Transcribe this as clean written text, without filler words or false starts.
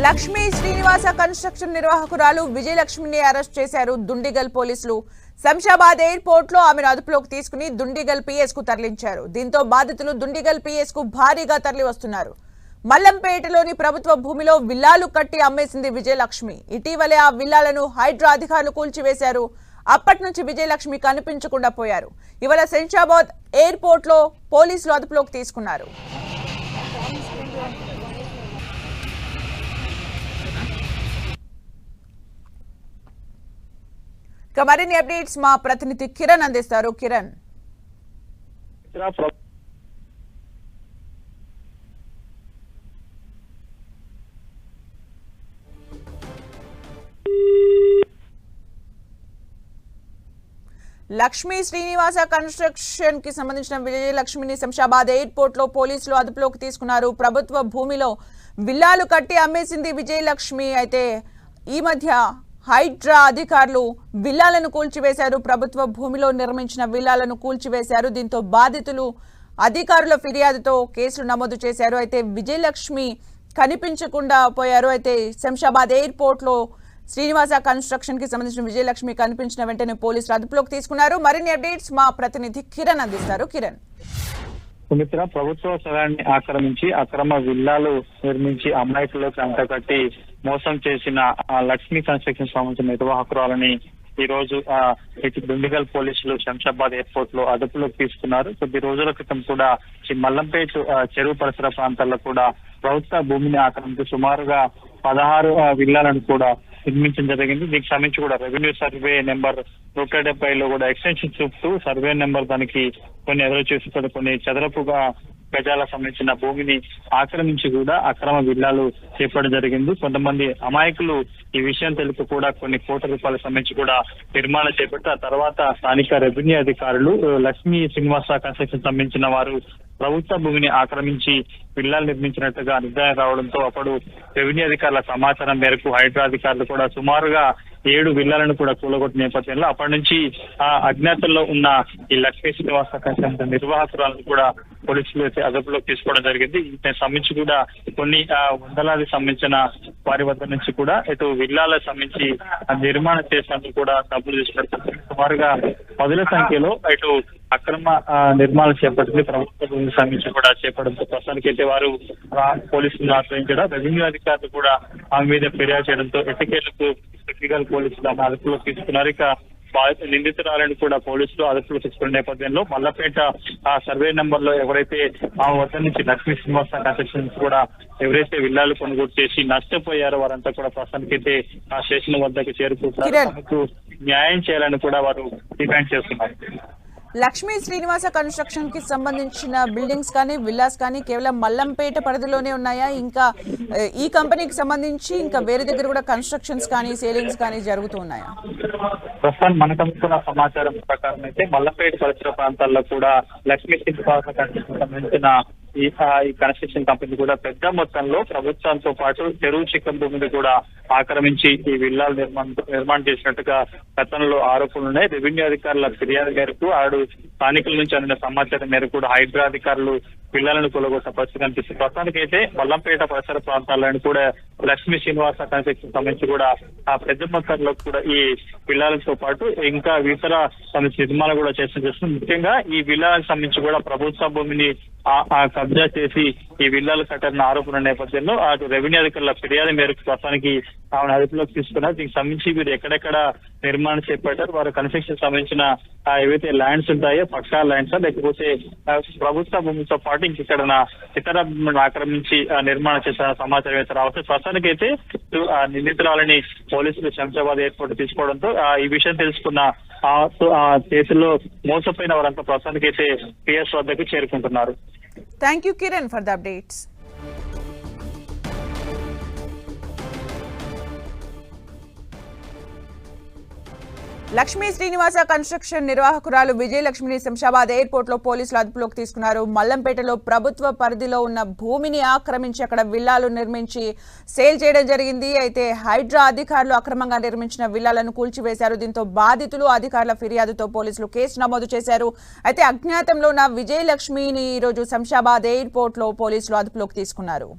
Lakshmi Srinivasa construction నిర్వాహకురాలు విజయలక్ష్మిని arrest చేశారు దుండిగల్ పోలీసులు. శంషాబాద్ ఎయిర్పోర్ట్ లో ఆమెను అదుపులోకి తీసుకుని దుండిగల్ పిఎస్ కు తరలించారు. దీంతో బాధితులు దుండిగల్ పిఎస్ కు భారీగా తరలి వస్తున్నారు. మల్లంపేటలోని ప్రభుత్వ భూమిలో విల్లాలు కట్టి అమ్మేసింది విజయలక్ష్మి. ఇటీవలే ఆ విల్లాలను హైడ్రా అధికారులు కూల్చివేశారు. అప్పటి నుంచి విజయలక్ష్మి కనిపించకుండా పోయారు. ఇవాళ శంషాబాద్ ఎయిర్పోర్ట్ లో పోలీసులు అదుపులోకి తీసుకున్నారు. మరిన్ని అప్డేట్స్ మా ప్రతినిధి కిరణ్ అందిస్తారు. కిరణ్, లక్ష్మీ శ్రీనివాస కన్స్ట్రక్షన్ కి సంబంధించిన విజయలక్ష్మిని శంషాబాద్ ఎయిర్పోర్ట్ లో పోలీసులు అదుపులోకి తీసుకున్నారు. ప్రభుత్వ భూమిలో విల్లాలు కట్టి అమ్మేసింది విజయలక్ష్మి. అయితే ఈ మధ్య హైడ్రా అధికారులు విల్లాలను కూల్చివేశారు. ప్రభుత్వ భూమిలో నిర్మించిన విల్లాలను కూల్చివేశారు. దీంతో బాధితులు అధికారుల ఫిర్యాదుతో కేసులు నమోదు చేశారు. అయితే విజయలక్ష్మి కనిపించకుండా పోయారు. అయితే శంషాబాద్ ఎయిర్పోర్ట్ లో శ్రీనివాస కన్స్ట్రక్షన్ కి సంబంధించిన విజయలక్ష్మి కనిపించిన వెంటనే పోలీసులు అదుపులోకి తీసుకున్నారు. మరిన్ని అప్డేట్స్ మా ప్రతినిధి కిరణ్ అందిస్తారు. కిరణ్, సుమిత్ర, ప్రభుత్వ స్థలాన్ని ఆక్రమించి అక్రమ విల్లాలు నిర్మించి అమ్మాయికులకు అంటకట్టి మోసం చేసిన లక్ష్మీ కన్స్ట్రక్షన్ సంబంధించిన నిర్వాహకురాలని ఈ రోజు దుండిగల్ పోలీసులు శంషాబాద్ ఎయిర్పోర్ట్ లో అదుపులోకి తీసుకున్నారు. కొద్ది రోజుల క్రితం కూడా ఈ మల్లంపేట చెరువు పరిసర ప్రాంతాల్లో కూడా ప్రభుత్వ భూమిని ఆక్రమించి సుమారుగా 16 విల్లాలను కూడా నిర్మించడం జరిగింది. దీనికి సంబంధించి కూడా రెవెన్యూ సర్వే నెంబర్ 170లో కూడా ఎక్స్టెన్షన్ చూపుతూ సర్వే నెంబర్ దానికి కొన్ని ఎదురు చేసి కొన్ని చదరపుగా గజాలకు సంబంధించిన భూమిని ఆక్రమించి కూడా అక్రమ విల్లాలు చేపట్టడం జరిగింది. కొంతమంది అమాయకులు ఈ విషయం తెలుపు కూడా కొన్ని కోట్ల రూపాయలకు సంబంధించి కూడా నిర్మాణం చేపట్టి ఆ తర్వాత స్థానిక రెవెన్యూ అధికారులు లక్ష్మీ శ్రీనివాస కన్స్ట్రక్షన్ సంబంధించిన వారు ప్రభుత్వ భూమిని ఆక్రమించి విల్లాలు నిర్మించినట్టుగా నిర్ధారణ రావడంతో అప్పుడు రెవెన్యూ అధికారుల సమాచారం మేరకు హైడ్రా అధికారులు కూడా సుమారుగా 7 విల్లాలను కూడా కూలగొట్టిన నేపథ్యంలో అప్పటి నుంచి అజ్ఞాతంలో ఉన్న ఈ లక్ష్మీ శ్రీనివాస కన్స్ట్రక్షన్ నిర్వాహకురాలను కూడా పోలీసులు అదుపులోకి తీసుకోవడం జరిగింది. దీనికి సంబంధించి కూడా కొన్ని వందలాది సంబంధించిన వారి వద్ద నుంచి కూడా ఇటు విల్లాలకు సంబంధించి నిర్మాణం చేసేందుకు కూడా డబ్బులు తీసుకెళ్తారు. సుమారుగా 10ల సంఖ్యలో ఇటు అక్రమ నిర్మాణాలు చేపట్టింది ప్రభుత్వం సంబంధించి కూడా చేపడంతో ప్రస్తుతానికి అయితే వారు పోలీసులను ఆశ్రయించడం, రెవెన్యూ అధికారులు కూడా ఆమె మీద ఫిర్యాదు చేయడంతో ఎట్టకేలకు టెక్నికల్ పోలీసులు ఆమె అదుపులోకి తీసుకున్నారు. ఇక నిందితురాలను కూడా పోలీసులు అదుపులో తీసుకున్న నేపథ్యంలో మల్లపేట సర్వే నెంబర్ లో ఎవరైతే ఆ వద్ద నుంచి లక్ష్మీ శ్రీనివాస కన్స్ట్రక్షన్స్ కూడా ఎవరైతే విల్లాలు కొనుగోలు చేసి నష్టపోయారో వారంతా కూడా ప్రస్తుతానికైతే ఆ స్టేషన్ వద్దకు చేరుకుంటారు. న్యాయం చేయాలని కూడా వారు డిమాండ్ చేస్తున్నారు. లక్ష్మీ శ్రీనివాస కన్స్ట్రక్షన్ కి సంబంధించిన బిల్డింగ్స్ కానీ విల్లాస్ కానీ కేవలం మల్లంపేట పరిధిలోనే ఉన్నాయా? ఇంకా ఈ కంపెనీకి సంబంధించి ఇంకా వేరే దగ్గర కూడా కన్స్ట్రక్షన్స్ కానీ సేలింగ్స్ కానీ జరుగుతూ ఉన్నాయా? ప్రస్తుతం మనకు అందుకున్న సమాచారం ప్రకారం అయితే మల్లంపేట పరిసర ప్రాంతాల్లో కూడా లక్ష్మీ శ్రీనివాస కన్స్ట్రక్షన్ సంబంధించిన ఈ కన్స్ట్రక్షన్ కంపెనీ కూడా పెద్ద మొత్తంలో ప్రభుత్వంతో పాటు చెరువు చిక్కం భూమిని కూడా ఆక్రమించి ఈ విల్లాలు నిర్మాణం చేసినట్టుగా గతంలో ఆరోపణలు ఉన్నాయి. రెవెన్యూ అధికారుల ఫిర్యాదు మేరకు స్థానికుల నుంచి అందిన సమాచారం మేరకు కూడా హైడ్రా అధికారులు విల్లాలను కొలగొట్టిన పరిస్థితి కనిపిస్తుంది. ప్రస్తుతానికైతే మల్లంపేట పరిసర ప్రాంతాలను కూడా లక్ష్మీ శ్రీనివాస కన్స్ట్రక్షన్ సంబంధించి కూడా ఆ పెద్ద మొత్తంలో కూడా ఈ విల్లాలతో పాటు ఇంకా ఇతర నిర్మాణాలు కూడా చేస్తుంది. ముఖ్యంగా ఈ విల్లాలకు సంబంధించి కూడా ప్రభుత్వ భూమిని కబ్జా చేసి ఈ విల్లాలు కట్టారన్న ఆరోపణ నేపథ్యంలో అటు రెవెన్యూ అధికారుల ఫిర్యాదు మేరకు ప్రస్తుతానికి ఆమెను అదుపులోకి తీసుకున్నారు. దీనికి సంబంధించి వీరు ఎక్కడెక్కడ నిర్మాణం చేపట్టారు, వారు కన్స్ట్రక్షన్ సంబంధించిన ఏవైతే ల్యాండ్స్ ఉంటాయో పక్కా ల్యాండ్స్ లేకపోతే ప్రభుత్వ భూమితో పాటు ఇంకెక్కడ ఇతర ఆక్రమించి నిర్మాణం చేసిన సమాచారం అయితే రావచ్చు. ప్రస్తుతానికి అయితే నిందితురాలని పోలీసులు శంషాబాద్ ఎయిర్పోర్ట్ తీసుకోవడంతో ఈ విషయం తెలుసుకున్న కేసులో మోసపోయిన వారంతా ప్రస్తుతానికి అయితే పిఎస్ వద్దకు చేరుకుంటున్నారు. Thank you Kiran for the updates. Lakshmi Srinivasa construction నిర్వాహకురాలు విజయలక్ష్మిని శంషాబాద్ ఎయిర్పోర్ట్ లో పోలీసులు అదుపులోకి తీసుకున్నారు. మల్లంపేటలో ప్రభుత్వ పరిధిలో ఉన్న భూమిని ఆక్రమించి అక్కడ విల్లాలు నిర్మించి సేల్ చేయడం జరిగింది. అయితే హైడ్రా అధికారులు అక్రమంగా నిర్మించిన విల్లాలను కూల్చివేశారు. దీంతో బాధితులు అధికారుల ఫిర్యాదుతో పోలీసులు కేసు నమోదు చేశారు. అయితే అజ్ఞాతంలో ఉన్న విజయలక్ష్మిని ఈరోజు శంషాబాద్ ఎయిర్పోర్ట్ లో పోలీసులు అదుపులోకి తీసుకున్నారు.